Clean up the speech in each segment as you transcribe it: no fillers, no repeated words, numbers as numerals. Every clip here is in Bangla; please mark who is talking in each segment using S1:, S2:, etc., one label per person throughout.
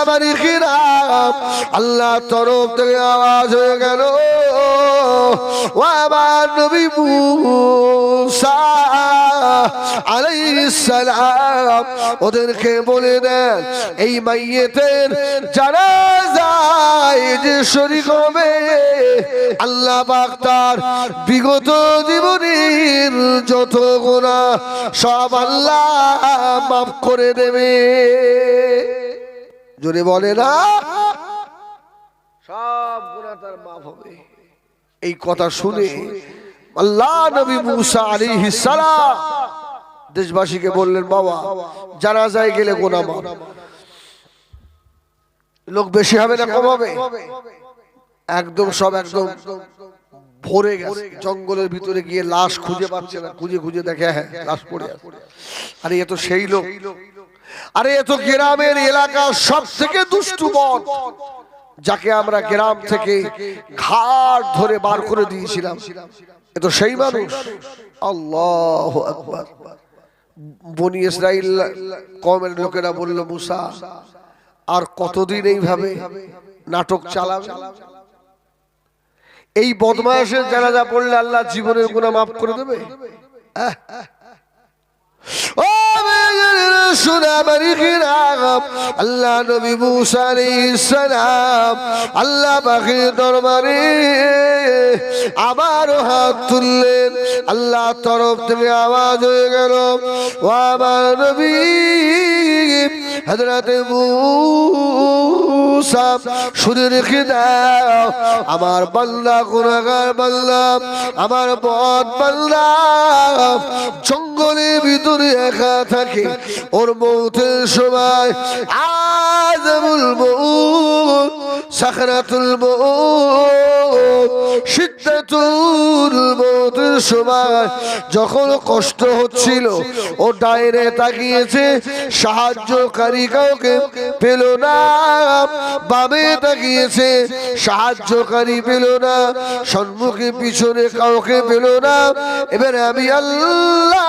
S1: বাড়ি খিরাম আল্লাহ তরফ থেকে আওয়াজ হয়ে গেল, ও আমার নবী মুসা আলাইহিস সালাম ওদেরকে বলে দেন এই মাইয়েতের জানাজায় যে শরীক হবে আল্লাহ পাক তার বিগত জীবনের যত গুনাহ সব আল্লাহ মাফ করে দেবে। জোরে বলে না, সব গুনাহ তার মাফ হবে। এই কথা শুনে আল্লাহ নবী মুসা আলাইহিস সালাম দেশবাসীকে বললেন, বাবা জানাজায় গেলে গুনাহ মাফ। লোক বেশি হবে না কম হবে? একদম সব একদম ভরে গেছে। জঙ্গলের ভিতরে গিয়ে লাশ খুঁজে পাচ্ছে না, খুঁজে খুঁজে দেখে হ্যাঁ লাশ পড়ে আছে। আরে এ তো সেই লোক, আরে এ তো গ্রামের এলাকার সব থেকে দুষ্টু বদ, যাকে আমরা গ্রাম থেকে ঘাট ধরে বার করে দিয়েছিলাম। এ তো সেই মানুষ। আল্লাহু আকবার। বনি ইসরাইল কওমের লোকেরা বলল, মুসা আর কতদিন এইভাবে নাটক চালাবে? এই বদমায়েশের জানাজা পড়লে আল্লাহ জীবনের গুনাহ মাফ করে দেবে? ও শোনা বাড়ি খিরাম আল্লাহ নবী মুসা আলাইহিস সালাম আল্লাহ পাকের দরবারে আবার হাত তুললেন। আল্লাহ তরফ থেকে আওয়াজ হয়ে গেল, ও আমার নবী হযরত মুসা শুনে রেখে দাও, আমার বান্দা গুনাহগার বান্দা, আমার বদ বান্দা জঙ্গলের ভিতরে একা থাকে, ওর মৌতের সময় আযাবুল মউত, সাকরাতুল মউত, শিদ্দাতুল মউতের সময় যখন কষ্ট হচ্ছিল ও ডাইরে তাকিয়েছে, সাহায্যকারী কাউকে পেল না। বামে তাকিয়েছে, সাহায্যকারী পেল না। সম্মুখে পিছনে কাউকে পেল না। এবারে আমি আল্লাহ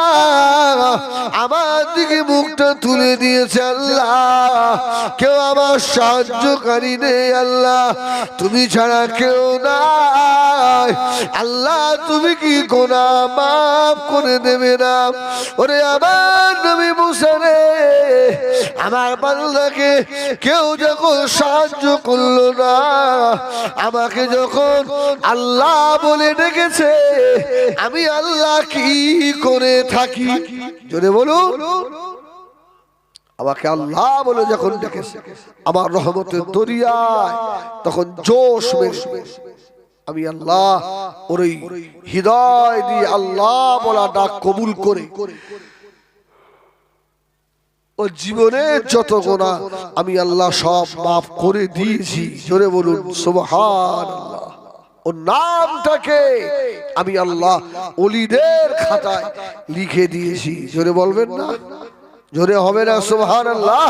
S1: আমার দিকে মুখটা তুলে দিয়েছে। আল্লাহ কেউ আমার সাহায্যকারী নেই, আল্লাহ তুমি ছাড়া কেউ নাই। আল্লাহ তুমি কি গুনাহ মাফ করে দেবে না? ওরে আমার নবী মুসা রে, আমার বান্দাকে কেউ যখন সাহায্য করলো না, আমাকে যখন আল্লাহ বলে ডেকেছে, আমি আল্লাহ কি করে থাকি? জোরে বলুন। আমাকে আল্লাহ বলে যখন ডেকেছে আমার রহমতের দরিয়ায়, তখন জোশ মেরে আমি আল্লাহ ওর হৃদয় দিয়ে আল্লাহ বলা ডাক কবুল করে ও জীবনের যত গুনাহ আমি আল্লাহ সব মাফ করে দিয়েছি। জোরে বলুন সুবহানাল্লাহ। ওর নামটাকে আমি আল্লাহ ওলিদের খাতায় লিখে দিয়েছি। জোরে বলবেন না? জোরে হবে না সুবহানাল্লাহ?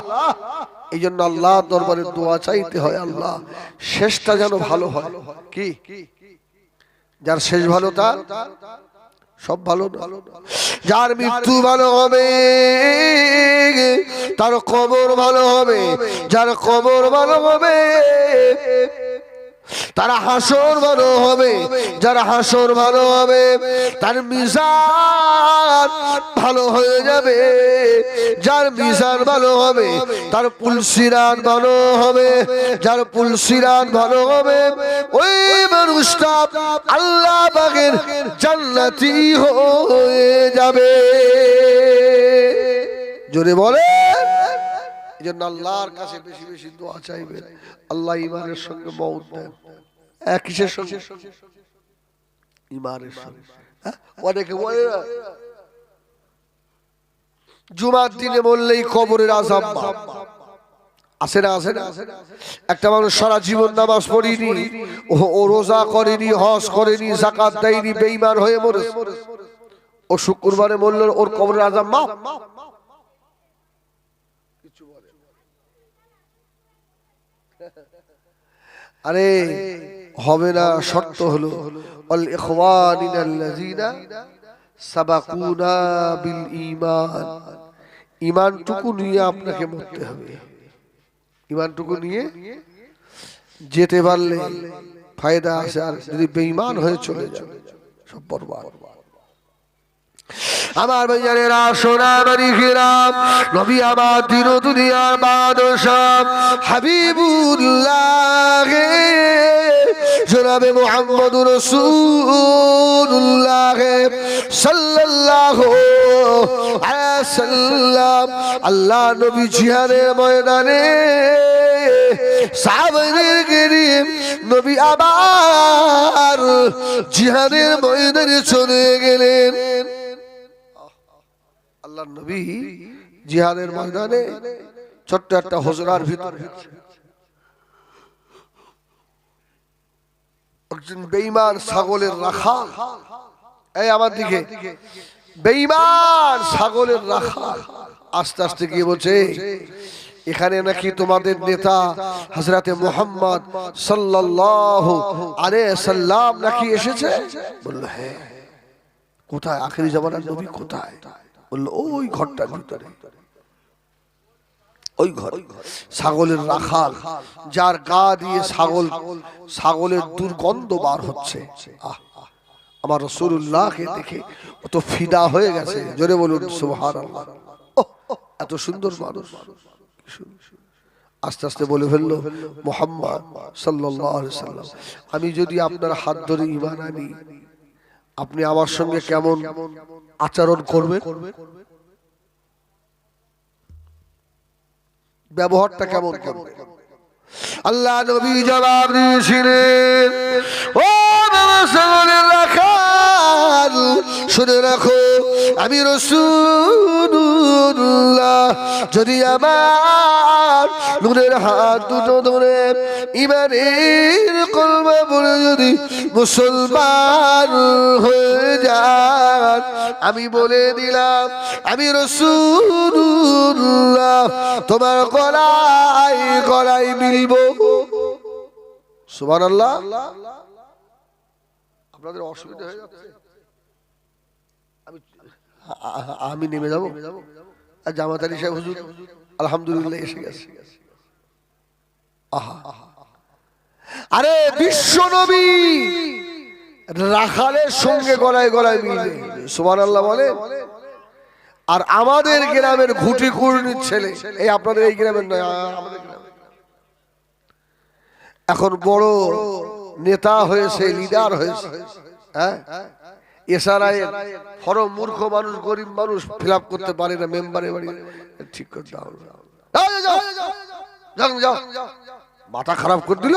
S1: এই জন্য আল্লাহর দরবারে দোয়া চাইতে হয়, আল্লাহ শেষটা যেন ভালো হয়। কি যার শেষ ভালো তার সব ভালো। যার মৃত্যু ভালো হবে তার কবর ভালো হবে, যার কবর ভালো হবে তার হাসর ভালো হবে, যার হাসর ভালো হবে তার মিজান ভালো হয়ে যাবে, যার মিজান ভালো হবে তার পুলসিরাত ভালো হবে, যার পুলসিরাত ভালো হবে ওই মানুষটা আল্লাহ পাকের জান্নাতি হয়ে যাবে। জোরে বলে। এই জন্য আল্লাহর কাছে বেশি বেশি দোয়া চাইবেন, আল্লাহ ঈমানের সঙ্গে মওত দেন। কিসের সঙ্গে? ঈমানের সঙ্গে। অনেকে বলে না জুমার দিনে বললেই কবরের আযাব আসে না, আসে না। একটা মানুষ সারা জীবন নামাজ পড়েনি, ও রোজা করেনি, হজ করেনি, যাকাত দেয়নি, বেঈমান হয়ে মরেছে, ও শুক্রবারে মরল, ওর কবরের আযাব মাফ? আরে হবে না। শর্ত হলো আল ইখওয়ানিনাল্লাযিনা সাবাকুনা বিল ঈমান। ঈমানটুকু নিয়ে আপনাকে মরতে হবে। ইমানটুকু নিয়ে যেতে পারলে ফায়দা আছে, আর যদি বেঈমান হয়ে চলে যায় সব বরবাদ। আমার ভাইজানেরা, সোনামারি হিরাম, নবী আমার দিন দুনিয়ার বাদশাহ হাবিবুল্লাহ জনাবে মুহাম্মদুর রাসূলুল্লাহ সাল্লাল্লাহু আলাইহি সাল্লাম আল্লাহ নবী জিহাদের ময়দানে সাহাবাদের গরিব নবী আবার জিহাদের ময়দানে চলে গেলেন। আল্লাহ নবী জিহাদের ময়দানে ছোট্ট একটা হুজরার ভিতরে একজন বেঈমান ছাগলের রাখাল, এই আমার দিকে, বেঈমান ছাগলের রাখাল আস্তে আস্তে গিয়ে বলছে, এখানে নাকি তোমাদের নেতা হযরতে মুহাম্মদ সাল্লাল্লাহু আলাইহি সাল্লাম নাকি এসেছে? বলল হ্যাঁ। কোথায়? আখেরি জামানার নবী কোথায়? বলল ওই ঘরটার ভিতরে, ওই ঘর। ছাগলের রাখাল, যার গা দিয়ে ছাগলের দুর্গন্ধ বার হচ্ছে। আমার রাসূলুল্লাহকে দেখে ও তো ফিদা হয়ে গেছে। জোরে বলুন সুবহানাল্লাহ। এত সুন্দর মানুষ। আস্তে আস্তে বলে ফেলল, মুহাম্মদ সাল্লাল্লাহু আলাইহি সাল্লাম, আমি যদি আপনার হাত ধরে ঈমান আনি, আপনি আমার সঙ্গে কেমন আচরণ করবেন? ব্যবহারটা কেমন করবে? আল্লাহ নবী জবাব দিয়েছিলেন, ও বাবা ছাগলের রাখাল, শুনে রাখো, আমি রাসূলুল্লাহ যদি আমার নূরের হাত দুটো ধরে ঈমানের কলমা পড়ে যদি মুসলমান হয়ে যান, আমি বলে দিলাম আমি রাসূলুল্লাহ তোমার গলায় গলায় মিলব। সুবহানাল্লাহ। আপনাদের অসুবিধা হয়ে যাচ্ছে? আমি নেমে যাবো? আর জামাত আলী সাহেব হুজুর আলহামদুলিল্লাহ এসে গেছে। আহা, আরে বিশ্ব নবী রাখালের সঙ্গে গলায় গলায় মিলবে। সুবহানাল্লাহ বলে। আর আমাদের গ্রামের ঘুটি কুড়নির ছেলে, এই আপনাদের এই গ্রামের নয়, আমাদের গ্রামের, এখন বড় নেতা হয়েছে, লিডার হয়েছে, হ্যাঁ, এসআরআই ফরম মূর্খ মানুষ, গরিব মানুষ ফিল আপ করতে পারে না, মেম্বারে বাড়ি ঠিক করতে হবে। মাথা খারাপ করে দিল,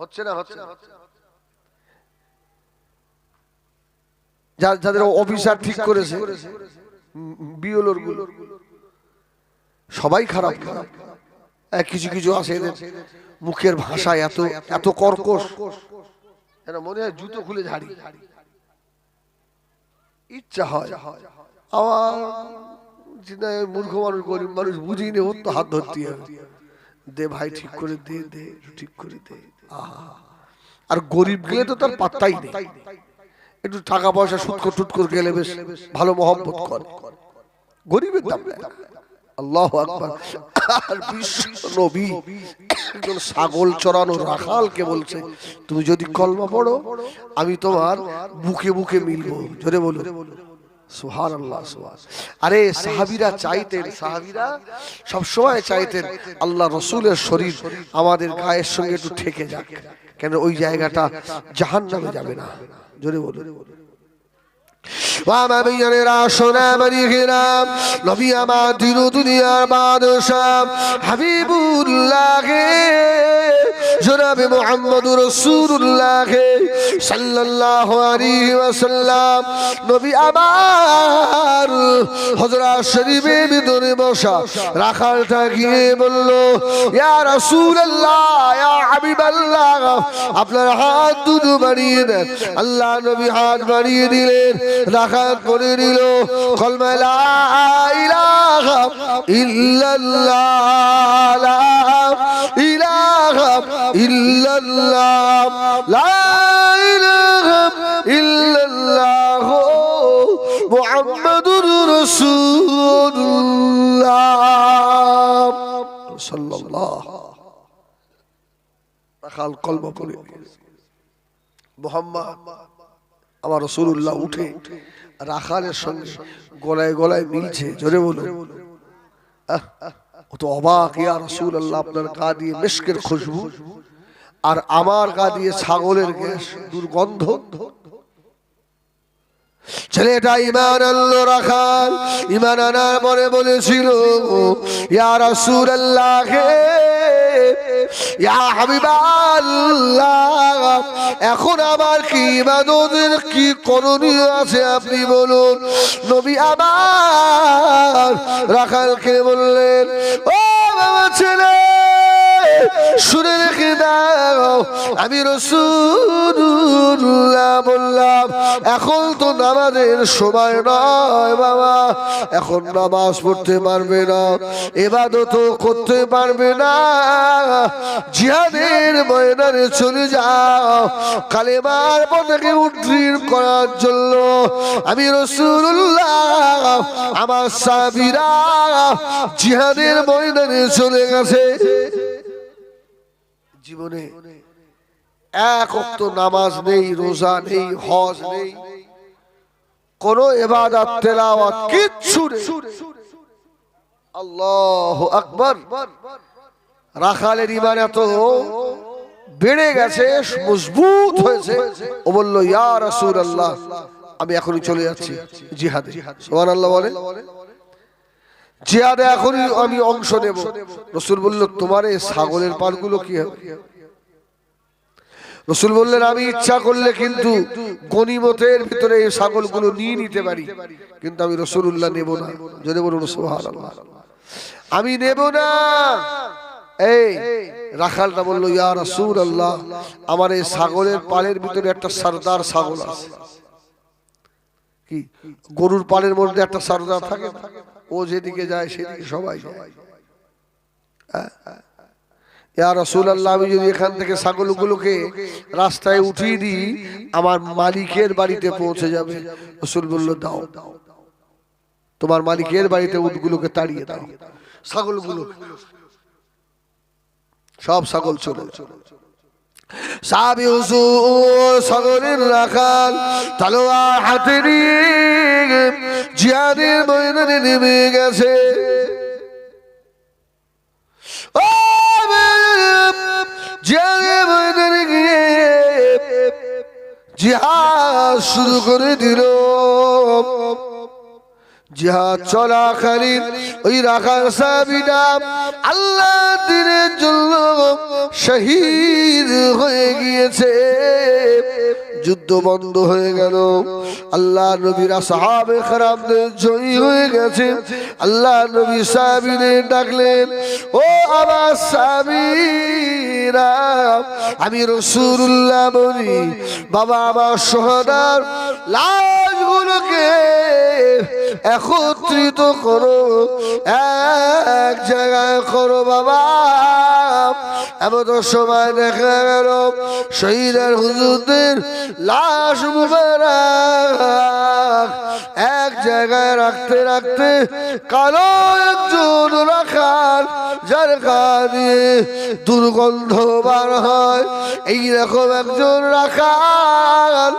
S1: হচ্ছে না, হচ্ছে না। যাদের অফিসার ঠিক করেছে, বিএলওর গুলো সবাই খারাপ খারাপ। কিছু কিছু আছে এদের মুখের ভাষা এত এত কর্কশ, এরা মনে হয় জুতো খুলে ঝাড়ি। ইচ্ছা হয় আমার মূর্খ মানুষ, গরিব মানুষ বুঝি নে, ওর তো হাত ধরতে হবে, দে ভাই ঠিক করে দে, দে ঠিক করে দে। আর গরিব গেলে তো তার পাত্তাই নেই, একটু টাকা পয়সা সুৎকর টুৎকর গেলে বেশ ভালো মহব্বত করে, গরিবের দাম নেই। আল্লাহু আকবার। আর বিশ্ব নবী একজন ছাগল চড়ানো রাখালকে বলছে, তুমি যদি কলমা পড়ো আমি তোমার বুকে বুকে মিলবো। জোরে বলো সুবহানাল্লাহ। আরে সাহাবীরা চাইতেন, সাহাবীরা সব সময় চাইতেন আল্লাহ রাসূলের শরীর আমাদের গায়ের সঙ্গে একটু ঠেকে যাক, কেন ওই জায়গাটা জাহান্নামে যাবে না। জোরে বলো। নবী আমার দিন দুনিয়ার বাদশাহ হাবিবুল্লাহ জনাবে মুহাম্মদুর রাসূলুল্লাহ সাল্লাল্লাহু আলাইহি ওয়াসাল্লাম নবী আমার হযরত শরীফের ভিতরে বসা রাখালটা গিয়ে বলল, ইয়া রাসূলুল্লাহ, ইয়া হাবিবাল্লাহ, আপনার হাত দুটো বাড়িয়ে দেন। আল্লাহ নবী হাত বাড়িয়ে দিলেন, রাখাত পড়ে দিল, কলমা লা ইলাহা ইল্লাল্লাহ, লা ইলাহা ইল্লাল্লাহ, লা ইলাহা ইল্লাল্লাহ মুহাম্মাদুর রাসূলুল্লাহ সাল্লাল্লাহু রাখাল কলমা পড়ে মুহাম্মদ আমার রাসূলুল্লাহ উঠে রাখালের সঙ্গে গলায় গলায় মিলছে, জোরে বলুন। ও তো অবাক, ইয়া রাসূলুল্লাহ আপনার গা দিয়ে মিশকের খুশবু আর আমার গা দিয়ে ছাগলের গ্যাস, দুর্গন্ধ। ছেলেটা ঈমান আনলো, রাখাল ঈমান আনার পরে বলেছিল, ইয়া রাসূলুল্লাহ, ইয়া হাবিবাল্লাহ, এখন আমার কি ইবাদতের কি করণীয় আছে আপনি বলুন। নবী আমার রাখালকে বললেন, ও বাবা ছেলে, শুনে রেখে দাও, আমি রাসূলুল্লাহ বললাম, এখন তো নামাজের সময় নয় বাবা, এখন নামাজ পড়তে পারবে না, ইবাদত করতে পারবে না, জিহাদের ময়দানে চলে যাও কালেমার পতাকা উত্তীর্ণ করার জন্য। আমি রাসূলুল্লাহ, আমার সাহাবীরা জিহাদের ময়দানে চলে গেছে। জীবনে এক ওয়াক্ত নামাজ নেই, রোজা নেই, হজ নেই, কোন ইবাদত তেলাওয়াত কিচ্ছু নেই। আল্লাহু আকবার। রাখালের ঈমান এত বেড়ে গেছে, মজবুত হয়েছে, ও বলল, ইয়া রাসূলুল্লাহ, আমি এখনই চলে যাচ্ছি জিহাদে। সুবহানাল্লাহ বলে, জিহাদে এখনই আমি অংশ নেব। রাসূল বলল, তোমার এই ছাগলের পালগুলো কি হবে? রাসূল বললেন, আমি ইচ্ছা করলে কিন্তু গনিমতের ভিতরে এই ছাগলগুলো নিয়ে নিতে পারি, কিন্তু আমি রাসূলুল্লাহ নেব না। যদি বলুন সুবহানাল্লাহ, আমি নেব না। এই রাখালটা বলল, ইয়া রাসূলুল্লাহ, আমার এই ছাগলের পালের ভিতরে একটা সরদার ছাগল আছে। কি গরুর পালের মধ্যে একটা সরদার থাকে, ও যেদিকে যায় সেদিকে সবাই যায়। ইয়া রাসূলুল্লাহ, আমি যদি এখান থেকে ছাগলগুলোকে রাস্তায় উঠিয়ে দিই, আমার মালিকের বাড়িতে পৌঁছে যাবে। রাসূল বলল, দাও, তোমার মালিকের বাড়িতে উটগুলোকে তাড়িয়ে দাও। ছাগলগুলো সব ছাগল চলে সাহাবী হুজুর ছাগলের রাখাল তলোয়ার হাতে নিয়ে জিহাদের ময়দানে নেমে গেছে। জিহাদের ময়দানে গিয়ে জিহাদ শুরু করে দিল। জিহাদ চলাকালীন ওই রাখাল সাহাবীরা আল্লাহ দ্বীনের জন্য শহীদ হয়ে গিয়েছে। যুদ্ধ বন্ধ হয়ে গেল, আল্লাহ নবীরা সাহাবে কেরামদের জয়ী হয়ে গেছে। আল্লাহ নবী সাহাবীদের ডাকলেন, ও আমার সাহাবীরা, আমি রাসূলুল্লাহ বলি, বাবা আমার শহীদার লাশগুলোকে একত্রিত করো, এক জায়গায় করো বাবা। এমন সময় দেখা গেল শহীদের হুজুরদের লাশ মুবারক এক জায়গায় রাখতে রাখতে কালো একজন রাখাল, যার গা দিয়ে দুর্গন্ধ বার হয়, এইরকম একজন রাখাল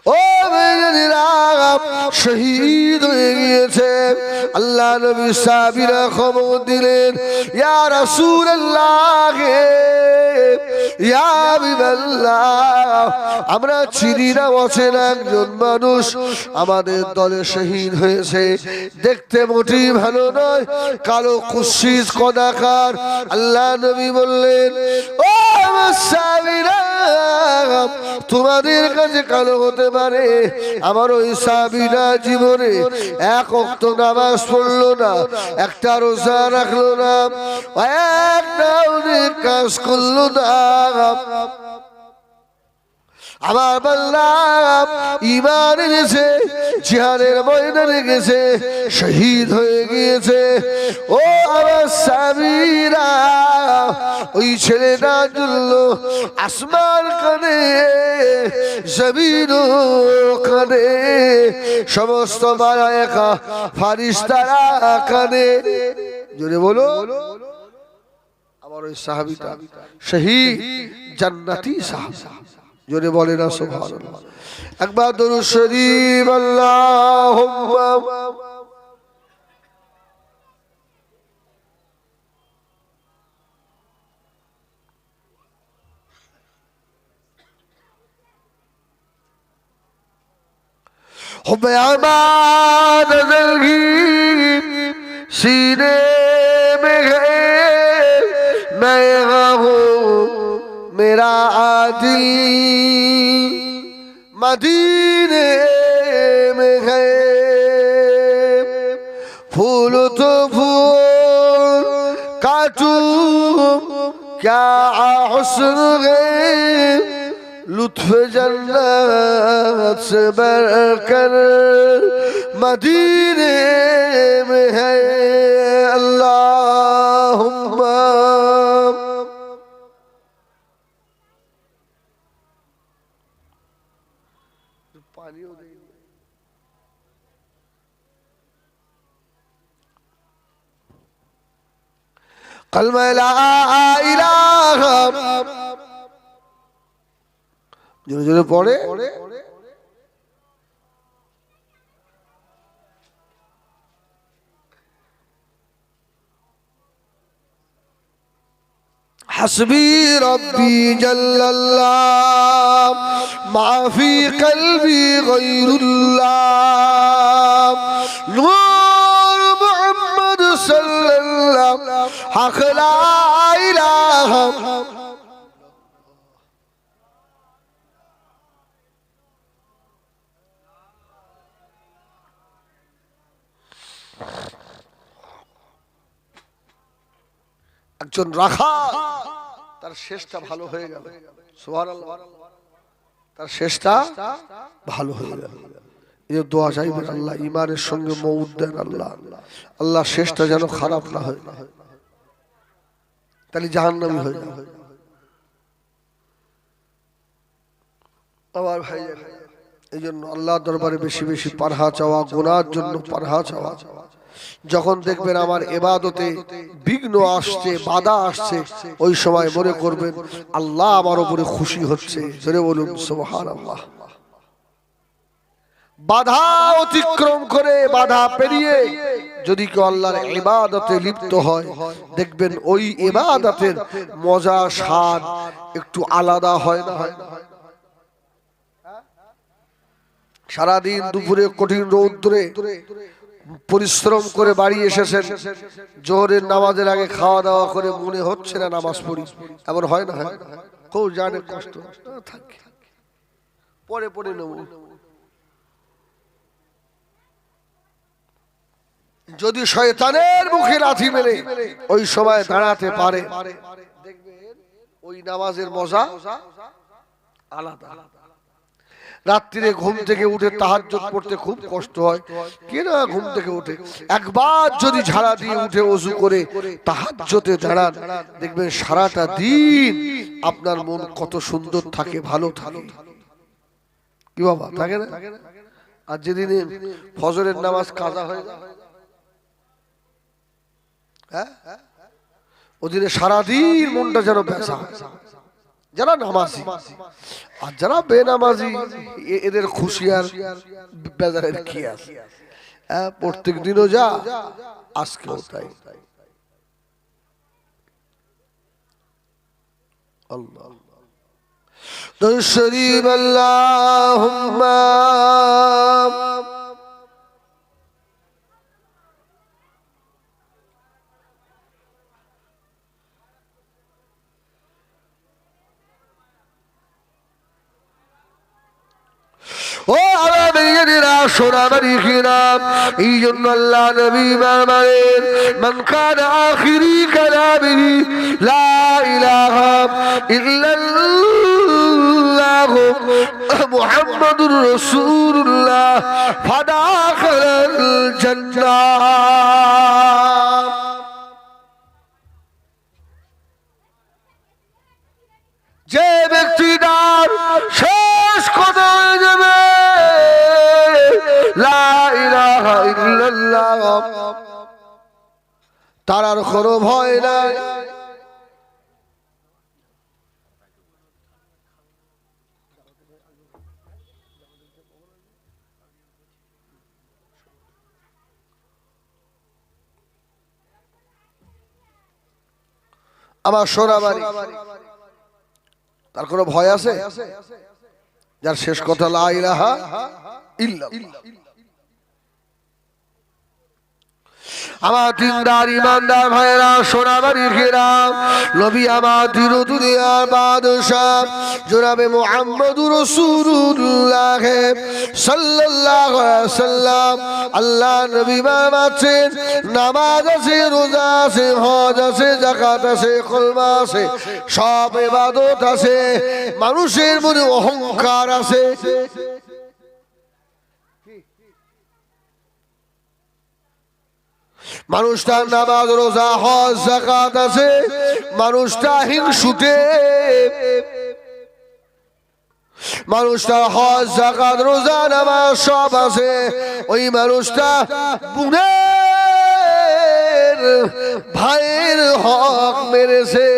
S1: ও শহীদ হয়ে গিয়েছে। আল্লাহ নবী সাহাবীরা খবর দিলেন, ইয়া রাসূলুল্লাহ, ইয়া হাবিবাল্লাহ, আমরা চিনি না, অচেনা একজন মানুষ আমাদের দলে শহীদ হয়েছে, দেখতে মোটেই ভালো নয়, কালো কুৎসিত কদাকার। আল্লাহ নবী বললেন, ও আমার সাহাবীরা, তোমাদের কাছে কালো হতে পারে, আমার ওই সাহাবীরা জীবনে এক ওয়াক্ত নামাজ পড়লো না, একটা রোজা রাখলো না, একটা অনেক কাজ করলো না। আমার বান্দা ঈমান এনেছে, জিহাদের ময়দানে গেছে, শহীদ হয়ে গিয়েছে। ও আমার সাহাবীরা, ওই ছেলেটার জন্য আসমান কাঁদে, জমিন কাঁদে, সমস্ত মালায়েকা ফারিস্তারা কাঁদে। জোরে বলো, আমার ওই সাহাবীটা শহীদ জান্নাতি সাহাবী জোরে বলে না সুবহানাল্লাহ একবার দরুদ শরীফ আল্লাহুম্মা हुब अमान ज़िंदगी सीने में है मैं हूँ मेरा दिल मदीने में है फूल तो फूल काटूं क्या हुस्न है लुत्फ जन्नत से बढ़कर मदीने में है अल्लाहुम्मा पानी हो गई कलमा ला इलाहा जोरे जोरे पढ़े हस्बी रब्बी जल्लल्लाह माफी कल्बी गैरुल्लाह नूर मुहम्मद सल्लल्लाह हक ला इलाहा একজন রাখা তার শেষটা ভালো হয়ে গেল সুবহানাল্লাহ তার শেষটা ভালো হয়ে গেল এই দোয়া চাইবেন আল্লাহ ঈমানের সঙ্গে মওত দেন আল্লাহ আল্লাহ শেষটা যেন খারাপ না হয় তাহলে জাহান্নামী হয়ে যাবে আমার ভাই এইজন্য আল্লাহর দরবারে বেশি বেশি পারহা চাওয়া গুনার জন্য পারহা চাওয়া যখন দেখবেন আমার ইবাদতে বিঘ্ন আসছে বাধা আসছে ওই সময় মনে করবেন আল্লাহ আমার উপরে খুশি হচ্ছে জোরে বলুন সুবহানাল্লাহ বাধা অতিক্রম করে বাধা পেরিয়ে যদি কেউ আল্লাহর ইবাদতে লিপ্ত হয় দেখবেন ওই ইবাদতের মজা স্বাদ একটু আলাদা হয় না সারা দিন দুপুরে কঠিন রৌদ্রে পরিশ্রম করে বাড়ি এসেছেন জোহরের নামাজের আগে খাওয়া দাওয়া করে মনে হচ্ছে না নামাজ পড়ি এমন হয় না কেউ জানে কষ্ট থাকে পরে পরে নেব যদি শয়তানের মুখে লাথি মেরে ওই সময় দাঁড়াতে পারে দেখবেন ওই নামাজের মজা আলাদা রাত্রিরে ঘুম থেকে উঠে তাহাজ্জুদ পড়তে খুব কষ্ট হয় কে না ঘুম থেকে উঠে একবার যদি ঝাড়া দিয়ে উঠে ওযু করে তাহাজ্জুদে দাঁড়ান দেখবেন সারাটা দিন আপনার মন কত সুন্দর থাকে ভালো থাকে কি বাবা থাকে না আর যেদিন ফজরের নামাজ কাজা হয়ে যায় হ্যাঁ ওদিনে সারাদিন মনটা যেন ব্যথা যারা নামাজি আর যারা বেনামাজি এদের খুশি আর বেজারের কি আছে প্রত্যেক দিনও যা আজকেও তাই আল্লাহ দরুদ শরীফ আল্লাহুম্মা ও আমার মেয়েরা সোনামারি খিরাম এই জন্য আল্লাহ নবী বলেন মান কানা আখিরি কালামিহি লা ইলাহা ইল্লাল্লাহ মুহাম্মাদুর রাসূলুল্লাহ ফাদাখালাল জান্নাহ যে ব্যক্তিটার শেষ কথা হয়ে যাবে লা ইলাহা ইল্লাল্লাহ তার আর কোনো ভয় নাই আমার সোনাবাড়ি, তার কোনো ভয় আছে? যার শেষ কথা লা ইলাহা ইল্লাল্লাহ। আমার দিনদার ইমানদার ভাইরা, সোনাবাড়ি ঘেরাম, নবী আমার দিন দুনিয়ার বাদশাহ জনাবে মুহাম্মদুর রাসূলুল্লাহ সাল্লাল্লাহু আলাইহি ওয়াসাল্লাম। আল্লাহ নবী আছেন, নামাজ আছে, রোজা আছে, হজ আছে, যাকাত আছে, কলমা আছে, সব ইবাদত আছে। মানুষের মনে অহংকার আছে, মানুষটা নামাজ রোজা হজ যাকাত আছে, মানুষটা হিংসুটে, মানুষটা হজ যাকাত রোজা নামাজ সব আছে, ওই মানুষটা বোনের ভাইয়ের হক মেরেছে।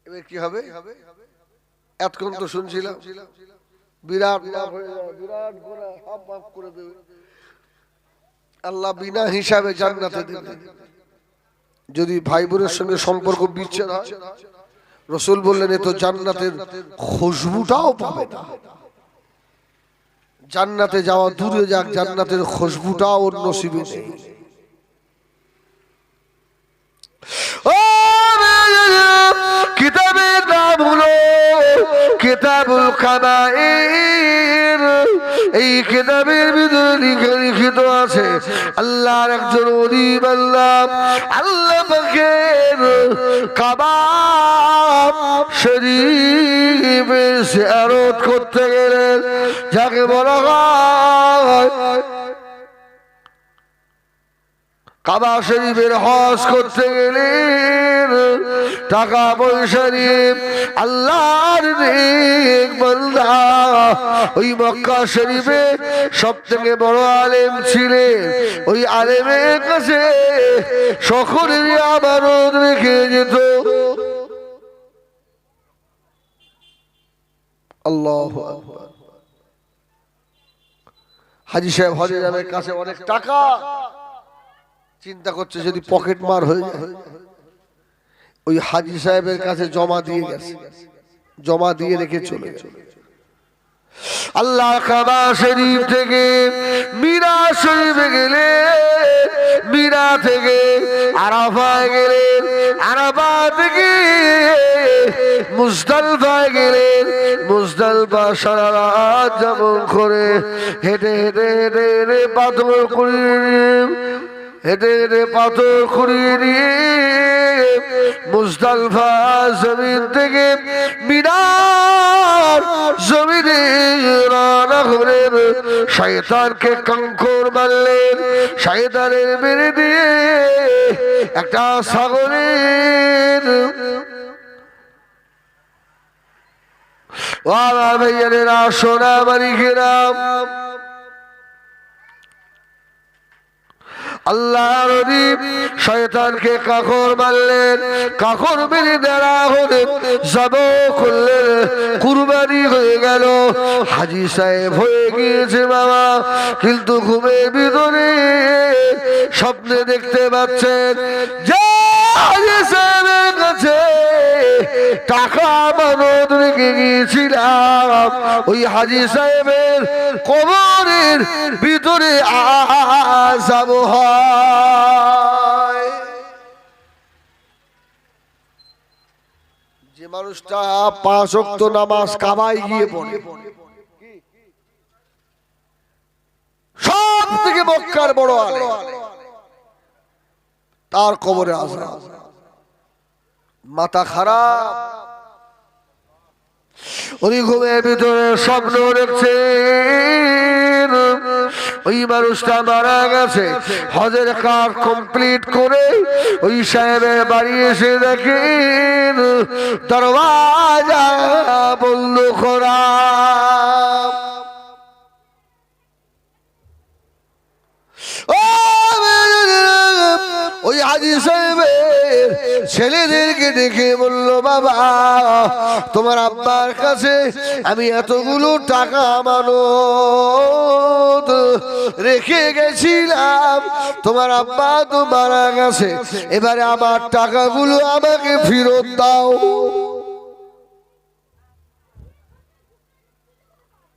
S1: এবার কি হবে? এতক্ষণ তো শুনছিলাম বিরাট লাভ হয়ে যাবে, বিরাট গুনাহ সব মাফ করে দেবে, আল্লাহ বিনা হিসাবে জান্নাতে দেবে। যদি ভাই বোনের সঙ্গে সম্পর্ক বিচ্ছেদ হয়, রাসূল বললেন এ তো জান্নাতের খুশবুটাও পাবে না। জান্নাতে যাওয়া দূরে যাক, জান্নাতের খুশবুটাও ওর নসিবে নেই। ও কিতাবের নাম হলো কিতাবুল কাবায়ের। এই কিতাবের ভিতরে লিখিত আছে আল্লাহর একজন ওলি বান্দা আল্লাহ পাকের কাবা শরীফের জিয়ারত করতে গেলেন, যাকে বলা হয় কাবা শরীফের হজ করতে গেলেন, টাকা পয়সা নিয়ে আল্লাহর নেক বান্দা ওই মক্কা শরীফে সব থেকে বড় আলেম ছিলেন। ওই আলেমের কাছে সকলেরই আমানত রেখে যেত। আল্লাহু আকবার। হাজী সাহেব হজে যাবে, কাছে অনেক টাকা, চিন্তা করছে যদি পকেট মার হয়ে যায়। ওই হাজী সাহেবের কাছে জমা দিয়ে গেছে, জমা দিয়ে রেখে চলে গেছে। আল্লাহ কাবা শরীফ থেকে মিনা শরীফে গেলে, মিনা থেকে আরাফায় গেলেন, আরাফা থেকে মুজদালিফায় গেলেন, মুজদালিফা সারা রাত যেমন করে হেঁটে হেঁটে হেঁটে হেঁটে পাথর কুড়িয়ে হেঁটে হেঁটে পাথর কুড়িয়ে নিয়ে মুজদালিফা জমিন থেকে মিনার জমিনে রওনা হলেন। শয়তানকে কঙ্কর মারলেন, শয়তানের মেরে দিয়ে একটা ছাগলের ভাইয়ারা সোনাবাড়ি ঘেরাম। আল্লাহর নবী শয়তানকে কাকর মারলেন, কাকর মেরে দেড়া হলে যাব করলেন, কুরবানি হয়ে গেল। হাজী সাহেব হয়ে গিয়েছে বাবা, কিন্তু ঘুমের ভিতরে স্বপ্নে দেখতে পাচ্ছেন যে হাজী সাহেবের কাছে টাকা আমানত রেখে গিয়েছিলাম, ওই হাজী সাহেবের কবরের ভিতরে আযাব হয়। যে মানুষটা 5 ওয়াক্ত নামাজ কাবায় গিয়ে পড়ে, সব থেকে মক্কার বড় আলেম, তার কবরে আযাব। মাথা খারাপ, উনি ঘুমের ভিতরে স্বপ্ন দেখছেন ওই মানুষটা মারা গেছে। হজের কাজ কমপ্লিট করে ওই সাহেবের বাড়ি এসে দেখেন দরওয়াজা বন্ধ করা। ওই হাজী সাহেবের ছেলেদেরকে ডেকে বলল, বাবা তোমার আব্বার কাছে আমি এতগুলো টাকা আমানত রেখে গেছিলাম, তোমার আব্বা তো মারা গেছে, এবারে আমার টাকাগুলো আমাকে ফেরত দাও,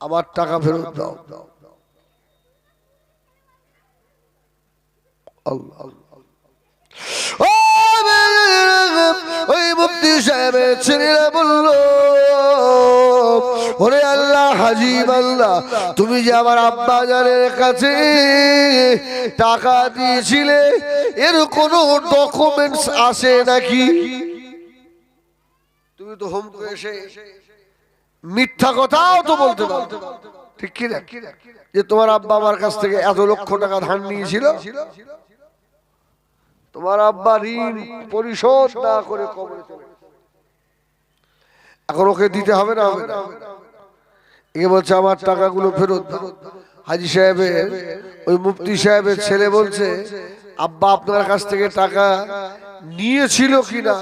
S1: আমার টাকা ফেরত দাও। ওই মুফতি সাহেবের ছেলেরা বলল, ওরে আল্লাহ হাজিব আল্লাহ, তুমি যে আমার আব্বা জানের কাছে টাকা দিয়েছিলে এর কোনো ডকুমেন্টস আছে নাকি? তুমি তো হোম করে এসে মিথ্যা কথাও তো বলতে পারো, ঠিক কি না, যে তোমার আব্বা আমার কাছ থেকে এত লক্ষ টাকা ধার নিয়েছিল, তোমার আব্বা ঋণ পরিশোধ না করে কবরে চলে গেছে, এখন ওকে দিতে হবে না? হবে না। একে বলছে আমার টাকাগুলো ফেরত দাও। হাজী সাহেবের ওই মুফতি সাহেবের ছেলে বলছে, আব্বা আপনার কাছ থেকে টাকা নিয়েছিল কিনা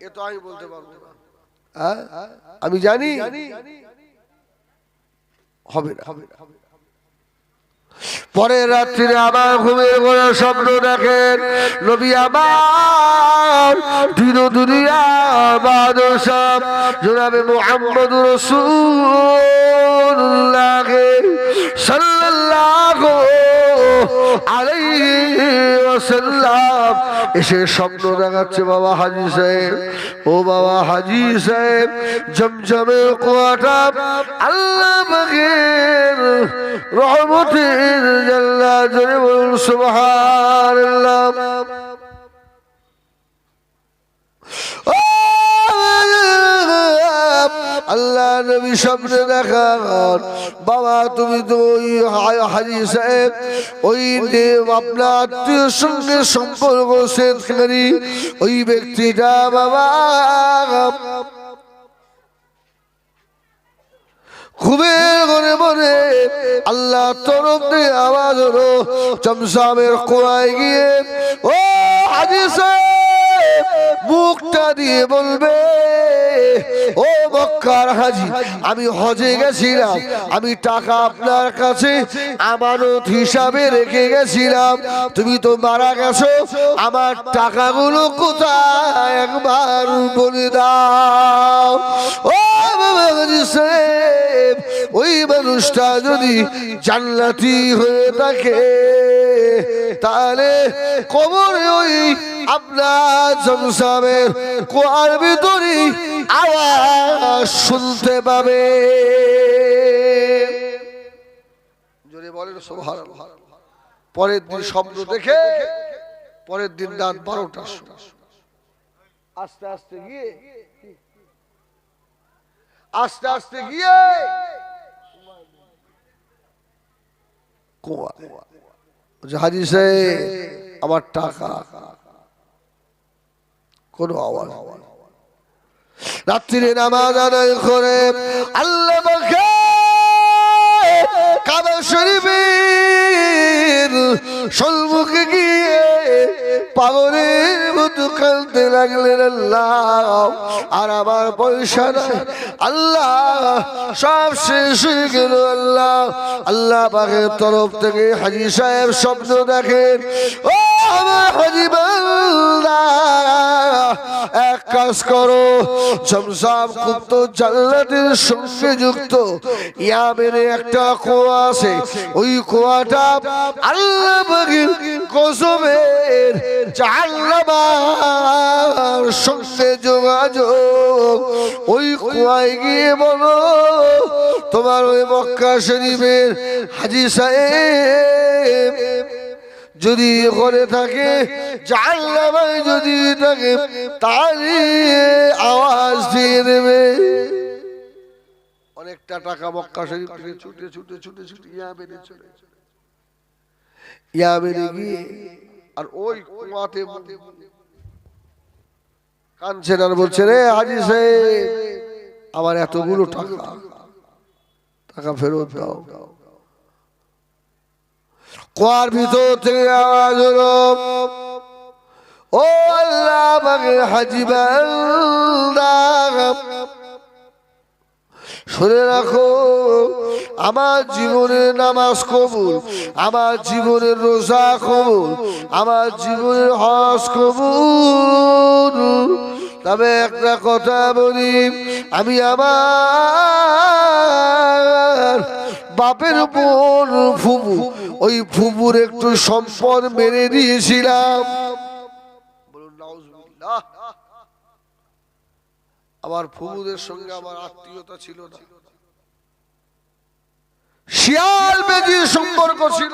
S1: এ তো আমি বলতে পারবো না, আমি জানি হবে না। পরের রাত্রিরে আবার ঘুমের ঘরে স্বপ্ন দেখেন, নবী আমার দিন দুনিয়া বাদশাহ জনাবে মুহাম্মদুর রাসূলুল্লাহ সাল্লাল্লাহু আলাইহি ওয়াসাল্লাম এসে স্বপ্ন দেখাচ্ছে, বাবা হাজী সাহেব, ও বাবা হাজী সাহেব, জমজমের কুয়াটা আল্লাহ পাকের রহমতের জাল্লা, জোরে বলুন সুবহানাল্লাহ। আল্লাহ নবী স্বপ্নে দেখান, বাবা তুমি তো ওই হাজী সাহেব, ওই আপনার আত্মীয় সঙ্গে সম্পর্ক ছেদকারী ওই ব্যক্তিটা বাবা খুবই ঘরে মনে আল্লাহ তরফ দিয়ে আওয়াজ হলো, চমসামের কোয়ায় গিয়ে ও হাজী সাহেব মুখটা দিয়ে বলবে, ও মক্কার হাজী, আমি হজে গেছিলাম, আমি টাকা আপনার কাছে আমানত হিসাবে রেখে গেছিলাম, তুমি তো মারা গেছো, আমার টাকাগুলো কোথায় একবার বলে দাও। ও বাবা হাজী সাহেব, ওই মানুষটা যদি জান্নাতি হয়ে থাকে তাহলে কবরে ওই আপনার জমসামের কুয়ার ভিতরে আওয়াজ শুনতে পাবে, জোরে বলেন সুবহানাল্লাহ। পরের দিন স্বপ্ন দেখে পরের দিন রাত 12টার সময় আস্তে আস্তে গিয়ে কুয়া, হাজী সাহেব আমার টাকা, কোনো আওয়াজ। রাত্রিরে নামাজ আদায় করে আল্লাহ পাকে কাবা শরীফের সম্মুখে গিয়ে পাগলের মতো কাঁদতে লাগলেন, আল্লাহ আর আমার পয়সা নাই, আল্লাহ সব শেষ হয়ে গেল, আল্লাহ। আল্লাহ পাকের তরফ থেকে হাজী সাহেব স্বপ্ন দেখেন, ও আমার হাজী বান্দা, এক কাজ করো, জমজম খুব তো জান্নাতের সঙ্গে যুক্ত, ইয়ামেনে একটা কুয়া আছে, ওই কুয়াটা আল্লাহ পাকের কসমের জাহান্নামের সঙ্গে যোগাযোগ, ওই কুয়ায় গিয়ে বলো তোমার ওই মক্কা শরীফের হাজী সাহেব যদি ঘরে থাকে, জাহান্নামে যদি থাকে, তাহলে আওয়াজ দিয়ে দেবে। অনেকটা টাকা মক্কা শরীফ থেকে ছুটে ইয়ামেনে চলে, ইয়ামেনে গিয়ে আর ওই কুয়াতে কাঁদছেন আর বলছে, রে হাজী সাহেব আমার এতগুলো টাকা ফেরত দাও। কুয়ার ভিতর থেকে আওয়াজ হলো, ও আল্লাহ আমাকে হাজি বান্দা শুনে রাখো, আমার জীবনের নামাজ কবুল, আমার জীবনের রোজা কবুল, আমার জীবনের হজ কবুল। তবে একটা কথা বলি, আমি আমার বাপের বোন ফুবু, ওই ফুবুর একটু সম্পদ মেরে দিয়েছিলাম। বলুন নাউজুবিল্লাহ। আমার ফুবুদের সঙ্গে আমার আত্মীয়তা ছিল না, শিয়াল বেজির সম্পর্ক ছিল।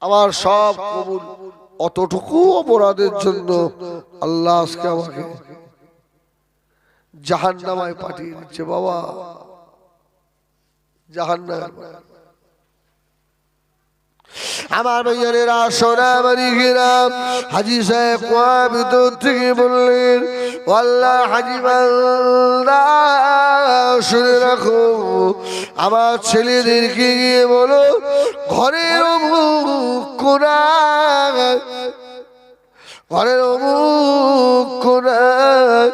S1: আমার সব কবুল, অতটুকু অপরাধের জন্য আল্লাহ আজকে আমাকে জাহান্নামায় পাঠিয়ে দিচ্ছে। বাবা জাহান্নাম। আমার ভাইয়েরা সোনামারি গ্রাম হাজী সাহেব কুয়া ভিতর থেকে বললেন, আল্লাহ হাজী বান্দা শুনে রাখো, আমার ছেলেদেরকে গিয়ে বলো ঘরের অমুক কোণায়, ঘরের অমুক কোণায়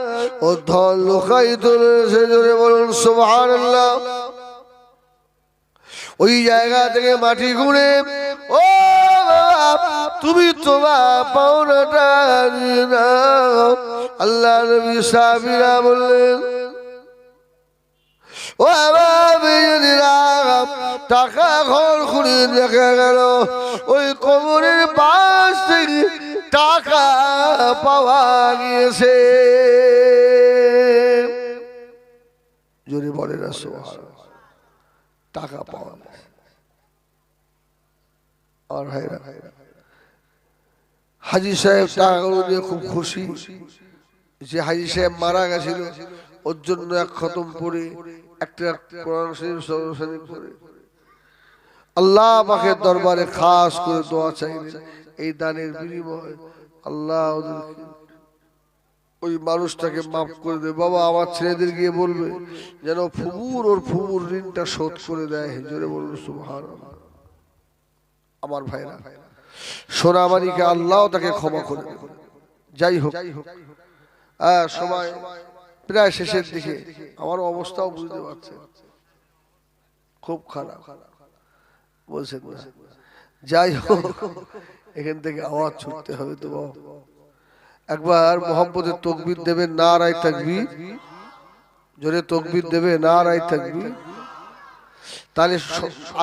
S1: ও ধন লোকাই তুলেছে, জোরে বলুন সুবহানাল্লাহ। ওই জায়গা থেকে মাটি গুঁড়ে, ও তুমি তোমার পাওনাটা নিয়ে নাও। আল্লাহ নবী সাহাবীরা বললেন, ও টাকা ঘর খুঁড়ে দেখা গেল ওই কবরের পাশ থেকে টাকা পাওয়া গিয়েছে। জোরে বলে না সুবহানাল্লাহ। টাকা পাওয়া গেছে। আর ভাইরা, হাজী সাহেব টাকাগুলো নিয়ে খুব খুশি যে হাজী সাহেব মারা গেছিল, ওর জন্য এক খতম পড়ে একটা কোরআন শরীফ পড়ে আল্লাহ পাকের দরবারে খাস করে দোয়া চাইলেন। এই দানের বিনিময়ে আল্লাহ ওই মানুষটাকে মাফ করে দেবে। বাবা আমার ছেলেদের গিয়ে বলবে যেন ফুবুর ওর ফুবুর ঋণটা শোধ করে দেয়। জোরে বলুন সুবহানাল্লাহ। আমার ভাইরা, সোনামানিকে আল্লাহ তাকে ক্ষমা করে দেবে। যাই হোক, সময় প্রায় শেষের দিকে, আমার অবস্থাও বুঝতে পারছে খুব খারাপ বলছেন না। যাই হোক, এখান থেকে আওয়াজ ছুটতে হবে তো। একবার মোহাম্মদের তকবীর দেবে, নারায়ে তাকবীর। জোরে তকবীর দেবে, নারায়ে তাকবীর। তাহলে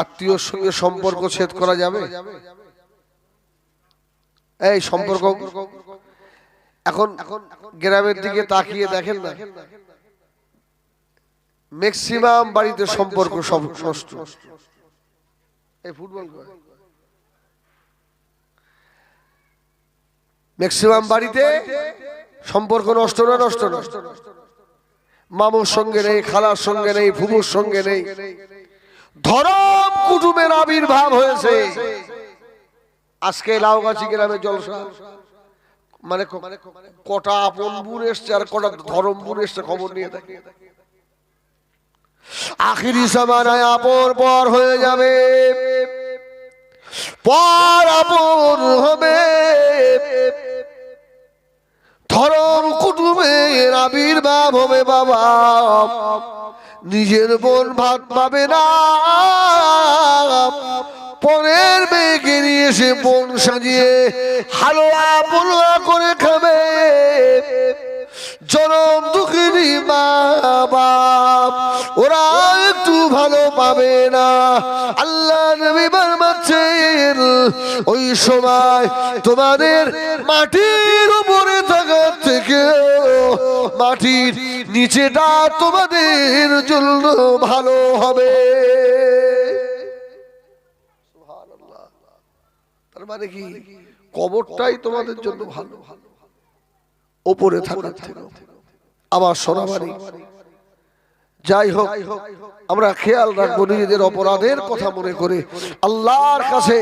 S1: আত্মীয়র সঙ্গে সম্পর্ক ছেদ করা যাবে। এই সম্পর্ক এখন গ্রামের দিকে তাকিয়ে দেখেন না, ম্যাক্সিমাম বাড়িতে সম্পর্ক সব নষ্ট। এই ফুটবল ম্যাক্সিমাম বাড়িতে সম্পর্ক নষ্ট না, নষ্ট নষ্ট। মামুর সঙ্গে নেই, খালার সঙ্গে নেই, ফুফুর সঙ্গে নেই, ধরম কুটুমের আবির্ভাব হয়েছে। আজকে লাউগাছি গ্রামে জলসা, মানে কটা আপন বোন এসছে আর কটা ধরম বোন এসছে, খবর নিয়ে থাকে। আখিরি জামানায় আপন পর হয়ে যাবে, পর আপন হবে, ধরম কুটুমের আবির্ভাব হবে। বাবা নিজের বোন ভাত পাবে না, পরের মেয়েকে নিয়ে এসে বোন সাজিয়ে হালুয়া পোলুয়া করে খাবে। জনম দুঃখিনী মা বাপ ওরা একটু ভালো পাবে না। আল্লাহ নবী ফরমাচ্ছেন, ওই সময় তোমাদের মাটির উপরে থাকার থেকে মাটির নিচেটা তোমাদের জন্য ভালো হবে। তার মানে কি, কবরটাই তোমাদের জন্য ভালো, ওপরে থাকার থেকে। আবার সোনামানি, যাই হোক, আমরা খেয়াল রাখবো নিজেদের অপরাধের কথা মনে করে আল্লাহর কাছে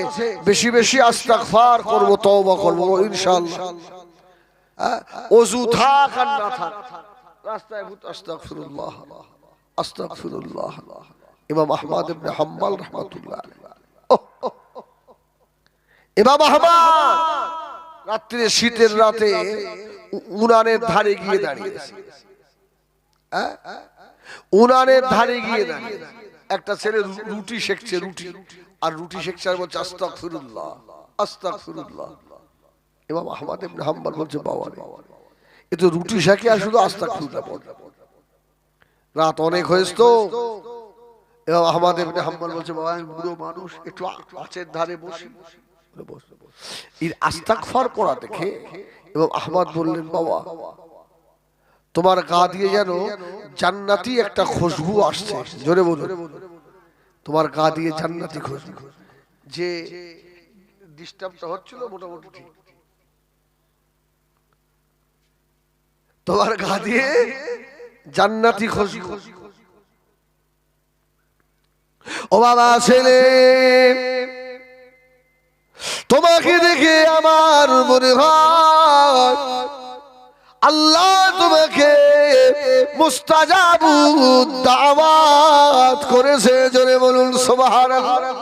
S1: বেশি বেশি ইস্তিগফার করব, তওবা করব ইনশাআল্লাহ। ওযু থাক আর না থাক, রাস্তায় ভূত আস্তাগফিরুল্লাহ আস্তাগফিরুল্লাহ। ইমাম আহমদ ইবনে হাম্বল রাহমাতুল্লাহ আলাইহি, ইমাম আহমদ রাত্রে শীতের রাতে উনানের ধারে গিয়ে দাঁড়িয়েছে, উনানের ধারে গিয়ে দাঁড়িয়ে একটা ছেলে রুটি সেকছে, রুটি আর রুটি সেকছে আর বলছে আস্তাগফিরুল্লাহ আস্তাগফিরুল্লাহ। ইমাম আহমদ ইবনে হাম্বল বলছে বাবা রে, এ তো রুটি সেকে আর শুধু আস্তাগফিরুল্লাহ বলে। রাত অনেক হয়েছে তো ইমাম আহমদ ইবনে হাম্বল বলছে বাবা আমি বুড়ো মানুষ, একটু আঁচের ধারে বসি। এই আস্তাগফার পড়া দেখে ইমাম আহমদ বললেন বাবা তোমার গা দিয়ে যেন জান্নাতি একটা খুশবু আসছে, জোরে বলুন তোমার গা দিয়ে জান্নাতি খুশবু। যে ডিস্টার্বটা হচ্ছিল মোটামুটি ঠিক, তোমার গা দিয়ে জান্নাতি খুশবু। ও বাবা ছেলে তোমাকে দেখে আমার মনে হয় আল্লাহ তোমাকে মুস্তাজাবুদ দাওয়াত করেছে, জোরে বলুন সুবহানাল্লাহ।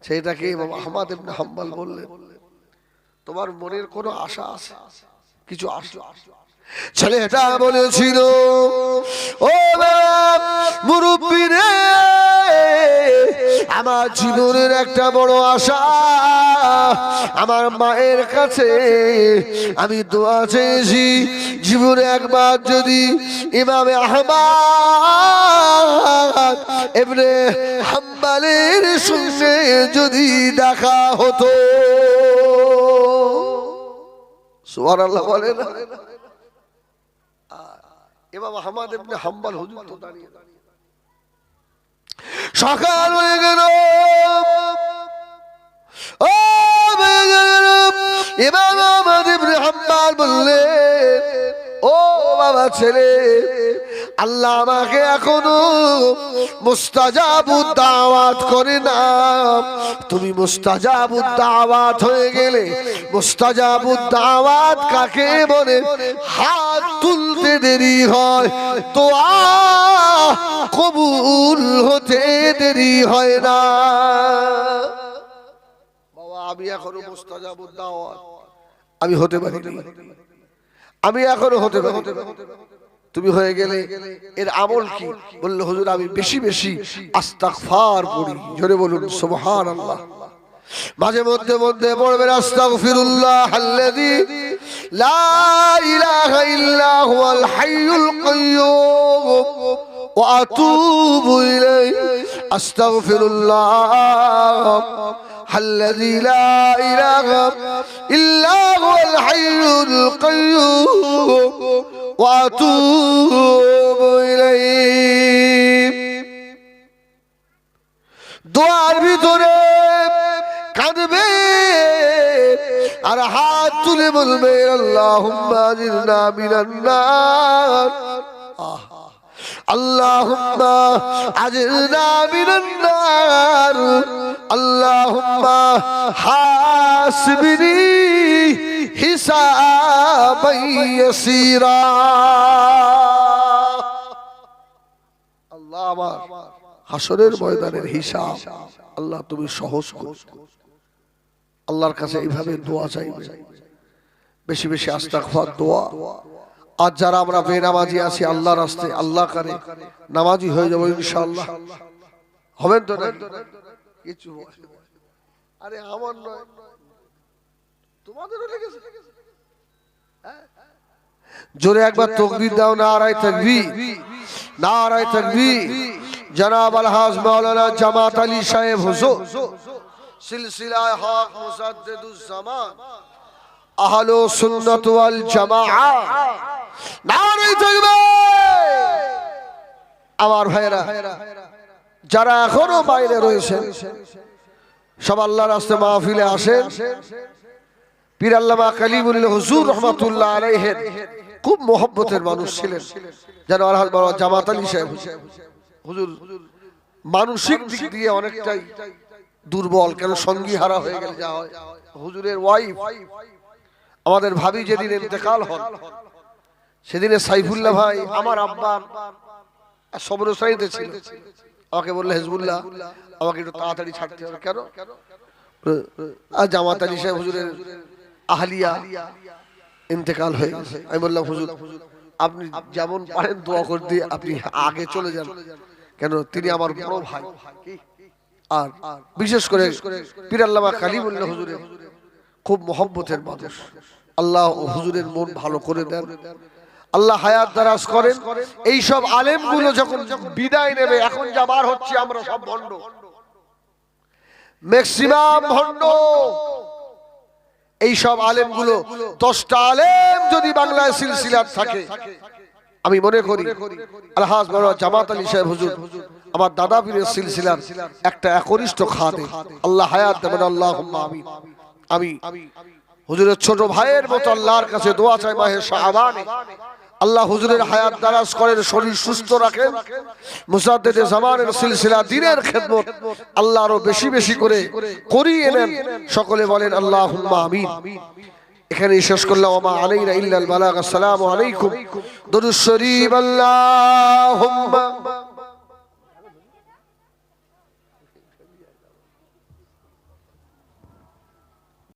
S1: সেটাকে ইমাম আহমদ ইবনে হাম্বল বললেন তোমার মনের কোনো আশা আছে, কিছু আসলো? ছেলেটা বলেছিল ও মুরব্বি রে, আমার জীবনের একটা বড় আশা, আমার মায়ের কাছে আমি দোয়া চেয়েছি জীবনে একবার যদি ইমামে আহমদ ইবনে হাম্বলের সঙ্গে যদি দেখা হতো। সুবহানাল্লাহ বলে না? ইমাম আহমদ ইবনে হাম্বল হুজুর তো দাঁড়িয়ে সকাল হয়ে গেল, ও ইমাম আহমদ ইবনে হাম্বল বললেন ও বাবা ছেলে আল্লাহ আমাকে এখনো মুস্তাজাবুদ দাওয়াত করে না, তুমি মুস্তাজাবুদ দাওয়াত হয়ে গেলে। মুস্তাজাবুদ দাওয়াত কাকে বলে? হাত তুলতে দেরি হয় তো কবুল হতে দেরি হয় না। বাবা আমি এখনো মুস্তাজাবুদ দাওয়াত আমি হতে পারি, আমি এখনো হতে পারি, তুমি হয়ে গেলে এর আমল কি? বলল হুজুর আমি বেশি বেশি আস্তাগফার পড়ি, জোরে বলুন সুবহানাল্লাহ। মাঝে মধ্যে মধ্যে পড়বেন আস্তাগফিরুল্লাহ আল্লাযী লা ইলাহা ইল্লা হুয়াল হাইয়ুল কাইয়্যুম ওয়া আতুবু ইলাইহি। আস্তাগফিরুল্লাহ الذي لا إله إلا هو الحي القيوم وأتوب إليه। দুয়ার ভিতরে কাঁদবে আর হাত তুলে বলবে আল্লাহুম্মা আজিরনা মিনান নার, আল্লাহুম্মা আজিরনা মিনান নার, আল্লাহুম্মা হাসিবনি হিসাবান ইয়াসীরা। আল্লাহ আমার হাসরের ময়দানের হিসাব আল্লাহ তুমি সহজ করো। আল্লাহর কাছে এইভাবে দোয়া চাইবে, বেশি বেশি আস্তাগফার দোয়া। আর যারা আমরা বেনামাজি আছি আল্লাহর রাস্তায়, আল্লাহ করে নামাজি হয়ে যাবো ইনশাআল্লাহ। হবেন তো না? কিছু আরে আমার নয় তোমাদেরও লেগেছে। জোরে একবার তাকবীর দাও, নারায়ে তাকবীর, নারায়ে তাকবীর। জনাব আলহাজ মাওলানা জামাত আলী সাহেব হুজুর সিলসিলায়ে হক মুজাদ্দিদুজ জামান আহলে সুন্নাত ওয়াল জামাআহ, নারায়ে তাকবীর। আমার ভাইরা যারা এখনো বাইরে রয়েছেন সব আল্লাহর রাস্তায় মাহফিলে আসেন। পীর আল্লামা কালিমুল্লাহ হুজুর রাহমাতুল্লাহ আলাইহির খুব মহব্বতের মানুষ ছিলেন। যেন আলহাজ মাওলানা জামাত আলী সাহেব হুজুর মানসিক দিক দিয়ে অনেকটাই দুর্বল, কেন সঙ্গী হারা হয়ে গেলে যা হয়। হুজুরের ওয়াইফ আমাদের ভাবি যেদিন ইন্তেকাল হন সেদিনে সাইফুল্লাহ ভাই আমার আব্বা সবর সাইতে ছিল, আমাকে বললে হিজবুল্লাহ আমাকে একটু তাড়াতাড়ি ছাড়তে হবে। কেন? আর জামাত আলী সাহেব হুজুরের আহলিয়া ইন্তেকাল হয়ে গেছে। আমি বললাম হুজুর আপনি যেমন পারেন দোয়া করে দিয়ে আপনি আগে চলে যান, কেন তিনি আমার বড় ভাই। আর বিশেষ করে পীর আল্লামা কালিমুল্লাহ হুজুরের খুব মহব্বতের মানুষ। আল্লাহ হুজুরের মন ভালো করে দেন, আল্লাহ হায়াত দারাজ করেন। এই সব আলেমগুলো যখন বিদায় নেবে, এখন যা বার হচ্ছে আমরা সব ভণ্ড, ম্যাক্সিমাম ভণ্ড। এই সব আলেমগুলো 10টা আলেম যদি বাংলায় সিলসিলাত থাকে, আমি মনে করি আলহাজ মাওলানা জামাত আলী সাহেব হুজুর আমার দাদা পীরের সিলসিলার একটা একনিষ্ঠ খাদেম। আল্লাহ হায়াত দেবেন, আল্লাহুম্মা আমিন। আমি হুজুরের ছোট ভাইয়ের মতো আল্লাহর কাছে দোয়া চাই মাহে শাবানে আল্লাহ হুজুরের হায়াত দারাজ করেন, শরীর সুস্থ রাখেন, মুজাদ্দিদে জামানের সিলসিলা দিনের খেদমত আল্লাহ আরো বেশি বেশি করে করিয়ে নেন। সকলে বলেন আল্লাহুম্মা আমিন। এখানেই শেষ করলাম। ওয়া মা আলাইনা ইল্লাল বালাগ। আসসালামু আলাইকুম। দুরূদ শরীফ। আল্লাহুম্মা